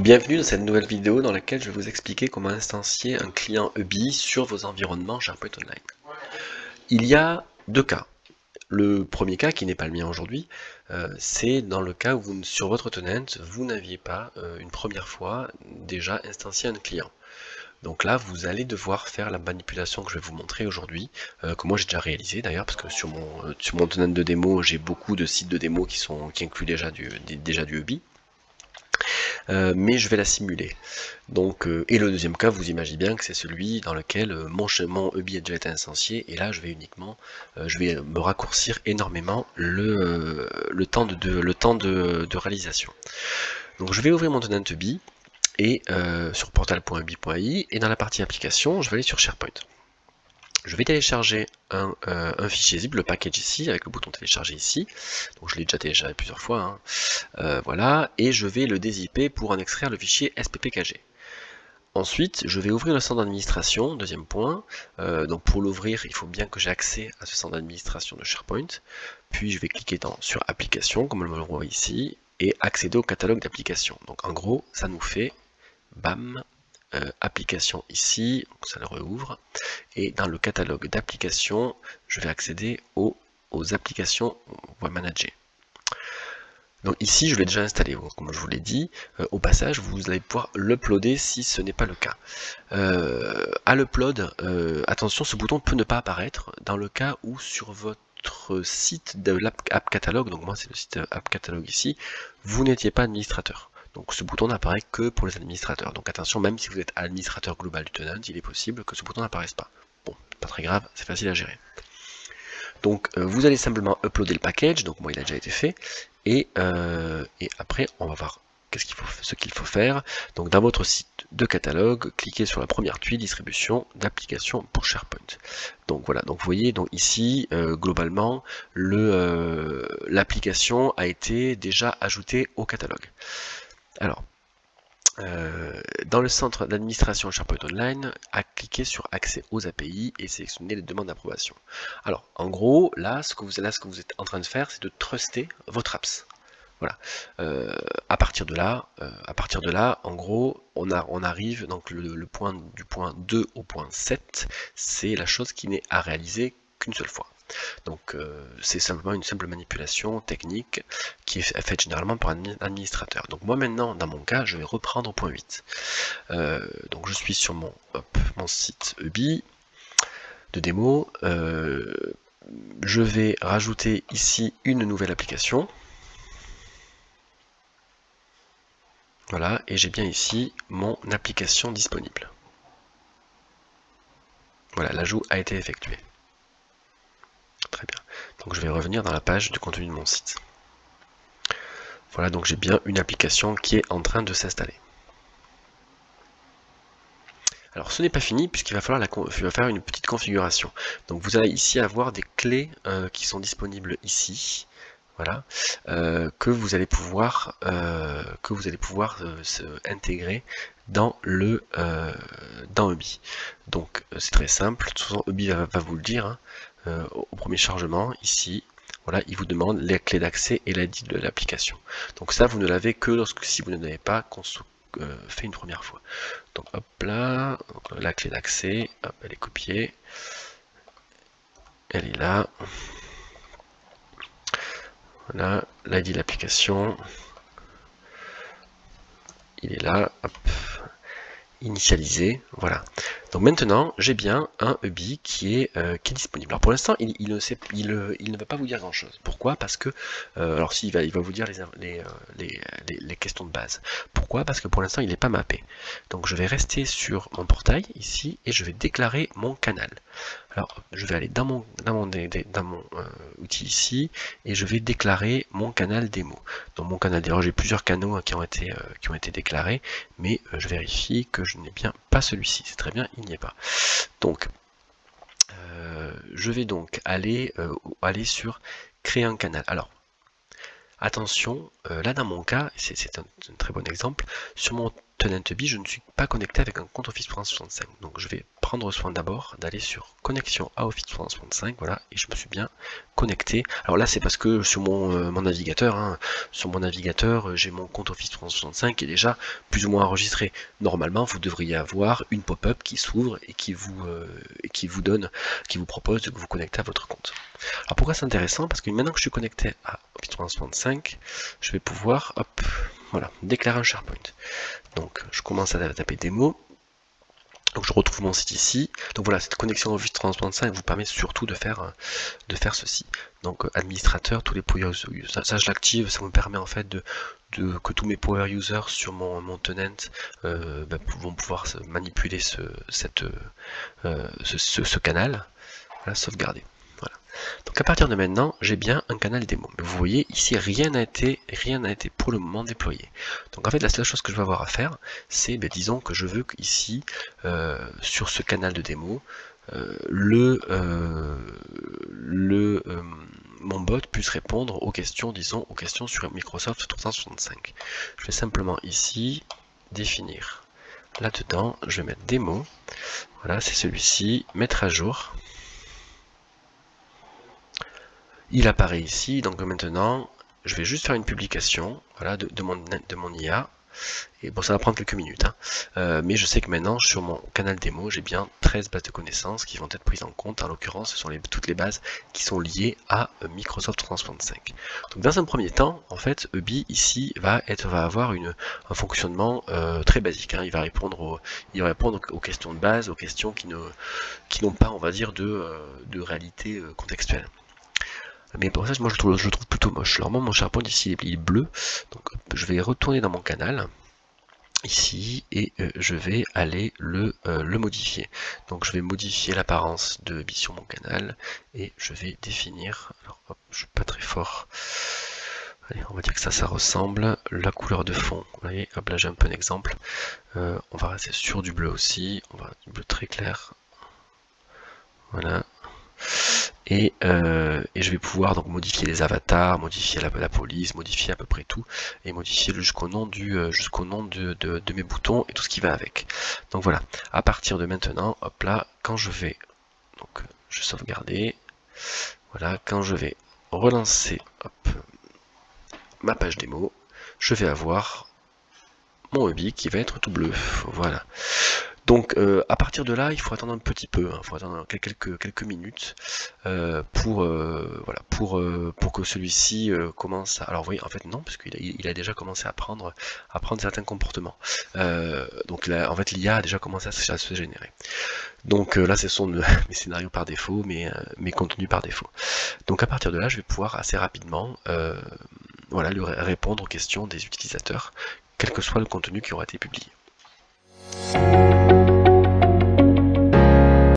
Bienvenue dans cette nouvelle vidéo dans laquelle je vais vous expliquer comment instancier un client EBI sur vos environnements SharePoint Online. Il y a deux cas. Le premier cas, qui n'est pas le mien aujourd'hui, c'est dans le cas où sur votre tenant, vous n'aviez pas une première fois déjà instancié un client. Donc là, vous allez devoir faire la manipulation que je vais vous montrer aujourd'hui, que moi j'ai déjà réalisé d'ailleurs, parce que sur mon tenant de démo, j'ai beaucoup de sites de démo qui incluent déjà du EBI. Mais je vais la simuler. Donc, et le deuxième cas, vous imaginez bien que c'est celui dans lequel mon EBI a déjà été instancié, et là je vais uniquement, je vais me raccourcir énormément le temps de réalisation. Donc je vais ouvrir mon tenant EBI, et sur portal.ebi.ai, et dans la partie application, je vais aller sur SharePoint. Je vais télécharger un fichier zip, le package ici, avec le bouton télécharger ici. Donc je l'ai déjà téléchargé plusieurs fois, hein. Voilà, et je vais le dézipper pour en extraire le fichier sppkg. Ensuite, je vais ouvrir le centre d'administration, deuxième point. Donc pour l'ouvrir, il faut bien que j'ai accès à ce centre d'administration de SharePoint. Puis je vais cliquer sur application, comme on le voit ici, et accéder au catalogue d'applications. Donc en gros, ça nous fait, bam, application ici, donc ça le rouvre, et dans le catalogue d'applications, je vais accéder aux applications qu'on va manager. Donc ici, je l'ai déjà installé, comme je vous l'ai dit. Au passage, vous allez pouvoir l'uploader si ce n'est pas le cas. À l'upload, attention, ce bouton peut ne pas apparaître dans le cas où sur votre site de l'App Catalogue, donc moi c'est le site App Catalogue ici, vous n'étiez pas administrateur. Donc ce bouton n'apparaît que pour les administrateurs. Donc attention, même si vous êtes administrateur global du tenant, il est possible que ce bouton n'apparaisse pas. Bon, pas très grave, c'est facile à gérer. Donc vous allez simplement uploader le package, donc moi il a déjà été fait, et après on va voir ce qu'il faut faire. Donc dans votre site de catalogue, cliquez sur la première tuile, distribution d'applications pour SharePoint. Donc voilà, donc vous voyez, donc ici globalement l'application a été déjà ajoutée au catalogue. Alors, dans le centre d'administration SharePoint Online, à cliquer sur accès aux API et sélectionner les demandes d'approbation. Alors, en gros, là, ce que vous êtes en train de faire, c'est de truster votre apps. Voilà. À partir de là, en gros, on arrive, donc du point 2 au point 7, c'est la chose qui n'est à réaliser qu'une seule fois. Donc c'est simplement une simple manipulation technique qui est faite généralement par un administrateur. Donc moi maintenant, dans mon cas, je vais reprendre au point 8. Donc je suis sur mon site EBI de démo. Je vais rajouter ici une nouvelle application. Voilà, et j'ai bien ici mon application disponible. Voilà, l'ajout a été effectué. Très bien. Donc je vais revenir dans la page du contenu de mon site. Voilà, donc j'ai bien une application qui est en train de s'installer. Alors ce n'est pas fini puisqu'il va falloir faire une petite configuration. Donc vous allez ici avoir des clés qui sont disponibles ici. Voilà, que vous allez pouvoir intégrer dans EBI. Donc c'est très simple, de toute façon EBI va vous le dire, hein, au premier chargement ici. Voilà, il vous demande les clés d'accès et l'ID de l'application. Donc ça, vous ne l'avez que si vous ne l'avez pas fait une première fois. Donc hop là, donc, la clé d'accès, elle est copiée, elle est là. Voilà, l'ID de l'application, il est là, hop, initialisé, voilà. Donc maintenant, j'ai bien un EBI qui est disponible. Alors pour l'instant, il ne va pas vous dire grand chose. Pourquoi? Parce que, alors si, il va vous dire les questions de base. Pourquoi? Parce que pour l'instant, il n'est pas mappé. Donc je vais rester sur mon portail ici et je vais déclarer mon canal. Alors je vais aller dans mon outil ici et je vais déclarer mon canal démo. Dans mon canal démo, j'ai plusieurs canaux hein, qui ont été déclarés, mais je vérifie que je n'ai bien pas celui-ci. C'est très bien, il n'y est pas. Donc je vais donc aller sur créer un canal. Alors attention, là dans mon cas, c'est un très bon exemple, sur mon Tenant Ubi, je ne suis pas connecté avec un compte Office 365. Donc je vais prendre soin d'abord d'aller sur connexion à Office 365, voilà, et je me suis bien connecté. Alors là c'est parce que sur mon navigateur, hein, sur mon navigateur, j'ai mon compte Office 365 qui est déjà plus ou moins enregistré. Normalement, vous devriez avoir une pop-up qui s'ouvre et qui vous donne, qui vous propose de vous connecter à votre compte. Alors pourquoi c'est intéressant? Parce que maintenant que je suis connecté à Office 365, je vais pouvoir, hop, voilà, déclarer un SharePoint. Donc je commence à taper démo. Donc je retrouve mon site ici. Donc voilà, cette connexion Office 365 vous permet surtout de faire ceci. Donc administrateur, tous les power users, ça je l'active, ça me permet en fait que tous mes power users sur mon tenant vont pouvoir manipuler ce canal. Voilà, sauvegarder. Voilà. Donc à partir de maintenant, j'ai bien un canal démo. Mais vous voyez, ici, rien n'a été pour le moment déployé. Donc en fait, la seule chose que je vais avoir à faire, c'est, disons que je veux qu'ici, sur ce canal de démo, mon bot puisse répondre aux questions, disons, aux questions sur Microsoft 365. Je vais simplement ici définir. Là-dedans, je vais mettre démo. Voilà, c'est celui-ci, mettre à jour. Il apparaît ici, donc maintenant, je vais juste faire une publication, voilà, de mon IA. Et bon, ça va prendre quelques minutes, hein. Mais je sais que maintenant, sur mon canal démo, j'ai bien 13 bases de connaissances qui vont être prises en compte. En l'occurrence, ce sont toutes les bases qui sont liées à Microsoft 365. Donc dans un premier temps, en fait, Ubi ici va avoir un fonctionnement très basique, hein. Il va répondre aux questions de base, aux questions qui n'ont pas, on va dire, de réalité contextuelle. Mais pour ça, moi je le trouve plutôt moche. Alors moi mon SharePoint ici il est bleu, donc je vais retourner dans mon canal ici et je vais aller le modifier. Donc je vais modifier l'apparence de Ubi sur mon canal et je vais définir, alors hop, je suis pas très fort, allez, on va dire que ça ressemble, la couleur de fond, vous voyez, hop là j'ai un peu un exemple, on va rester sur du bleu aussi, on va du bleu très clair, voilà. Et je vais pouvoir donc modifier les avatars, modifier la police, modifier à peu près tout, et modifier jusqu'au nom de mes boutons et tout ce qui va avec. Donc voilà, à partir de maintenant, hop là, quand je vais, donc je vais sauvegarder, voilà, quand je vais relancer hop, ma page démo, je vais avoir mon Ubi qui va être tout bleu, voilà. Donc à partir de là, il faut attendre un petit peu, il faut attendre quelques minutes pour que celui-ci commence à... Alors vous voyez, en fait non, parce qu'il a déjà commencé à prendre certains comportements. Donc là, en fait, l'IA a déjà commencé à se générer. Donc là, ce sont mes scénarios par défaut, mes contenus par défaut. Donc à partir de là, je vais pouvoir assez rapidement lui répondre aux questions des utilisateurs, quel que soit le contenu qui aura été publié.